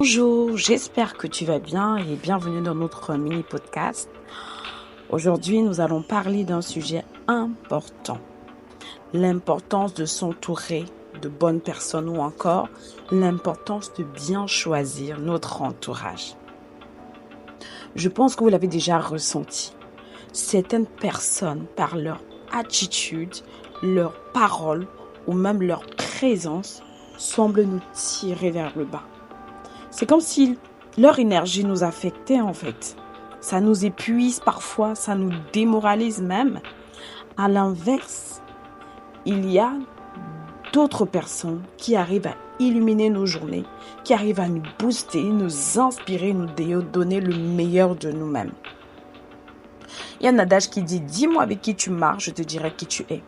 Bonjour, j'espère que tu vas bien et bienvenue dans notre mini-podcast. Aujourd'hui, nous allons parler d'un sujet important, l'importance de s'entourer de bonnes personnes ou encore l'importance de bien choisir notre entourage. Je pense que vous l'avez déjà ressenti. Certaines personnes, par leur attitude, leurs paroles ou même leur présence, semblent nous tirer vers le bas. C'est comme si leur énergie nous affectait en fait. Ça nous épuise parfois, ça nous démoralise même. À l'inverse, il y a d'autres personnes qui arrivent à illuminer nos journées, qui arrivent à nous booster, nous inspirer, nous donner le meilleur de nous-mêmes. Il y a un adage qui dit « Dis-moi avec qui tu marches, je te dirai qui tu es ».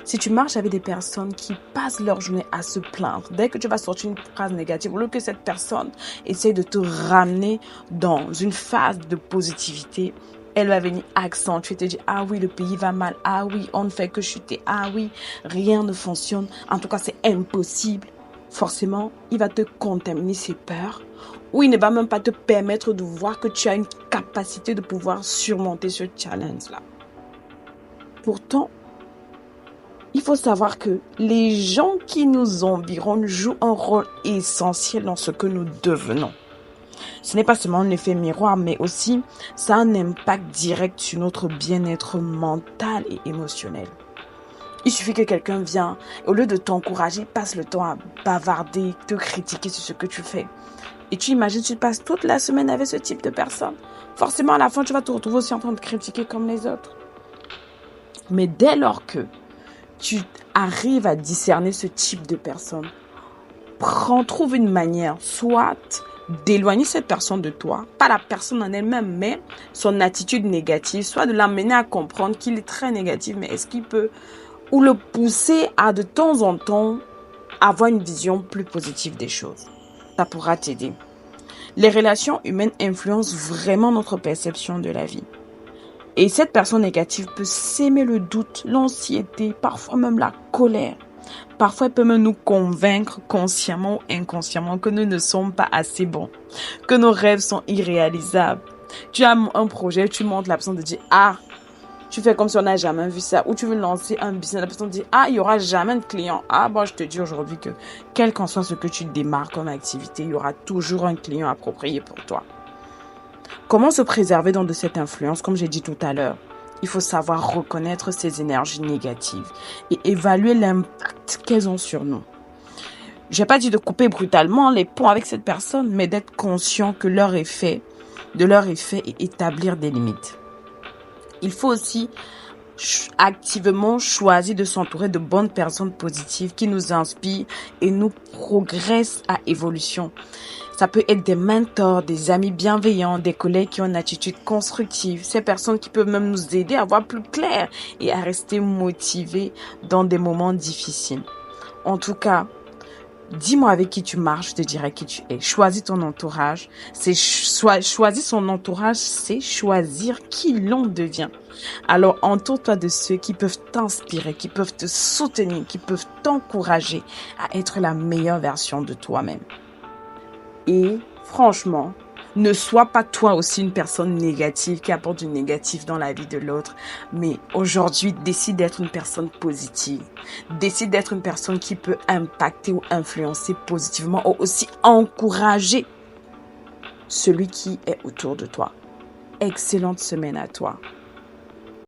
Si tu marches avec des personnes qui passent leur journée à se plaindre, dès que tu vas sortir une phrase négative, au lieu que cette personne essaie de te ramener dans une phase de positivité, elle va venir accentuer, te dire « Ah oui, le pays va mal. Ah oui, on ne fait que chuter. Ah oui, rien ne fonctionne. En tout cas, c'est impossible. » Forcément, il va te contaminer ses peurs ou il ne va même pas te permettre de voir que tu as une capacité de pouvoir surmonter ce challenge-là. Pourtant, il faut savoir que les gens qui nous environnent jouent un rôle essentiel dans ce que nous devenons. Ce n'est pas seulement un effet miroir, mais aussi ça a un impact direct sur notre bien-être mental et émotionnel. Il suffit que quelqu'un vienne, au lieu de t'encourager, passe le temps à bavarder, te critiquer sur ce que tu fais. Et tu imagines, tu passes toute la semaine avec ce type de personne. Forcément, à la fin, tu vas te retrouver aussi en train de critiquer comme les autres. Mais dès lors que tu arrives à discerner ce type de personne, trouve une manière, soit d'éloigner cette personne de toi, pas la personne en elle-même, mais son attitude négative, soit de l'amener à comprendre qu'il est très négatif, mais est-ce qu'il peut, ou le pousser à de temps en temps avoir une vision plus positive des choses. Ça pourra t'aider. Les relations humaines influencent vraiment notre perception de la vie. Et cette personne négative peut s'aimer le doute, l'anxiété, parfois même la colère. Parfois, elle peut même nous convaincre consciemment ou inconsciemment que nous ne sommes pas assez bons, que nos rêves sont irréalisables. Tu as un projet, tu montres la personne te dit « Ah !» Tu fais comme si on n'a jamais vu ça. Ou tu veux lancer un business, la personne te dit « Ah, il n'y aura jamais de client. » Ah, bon, je te dis aujourd'hui que quel qu'en soit ce que tu démarres comme activité, il y aura toujours un client approprié pour toi. Comment se préserver de cette influence? Comme j'ai dit tout à l'heure, il faut savoir reconnaître ces énergies négatives et évaluer l'impact qu'elles ont sur nous. Je n'ai pas dit de couper brutalement les ponts avec cette personne, mais d'être conscient de leur effet et établir des limites. Il faut aussi activement choisir de s'entourer de bonnes personnes positives qui nous inspirent et nous progressent à évolution. Ça peut être des mentors, des amis bienveillants, des collègues qui ont une attitude constructive. Ces personnes qui peuvent même nous aider à voir plus clair et à rester motivés dans des moments difficiles. En tout cas, dis-moi avec qui tu marches, je te dirai qui tu es. Choisis ton entourage. Choisir son entourage, c'est choisir qui l'on devient. Alors, entoure-toi de ceux qui peuvent t'inspirer, qui peuvent te soutenir, qui peuvent t'encourager à être la meilleure version de toi-même. Et franchement, ne sois pas toi aussi une personne négative qui apporte du négatif dans la vie de l'autre. Mais aujourd'hui, décide d'être une personne positive. Décide d'être une personne qui peut impacter ou influencer positivement ou aussi encourager celui qui est autour de toi. Excellente semaine à toi.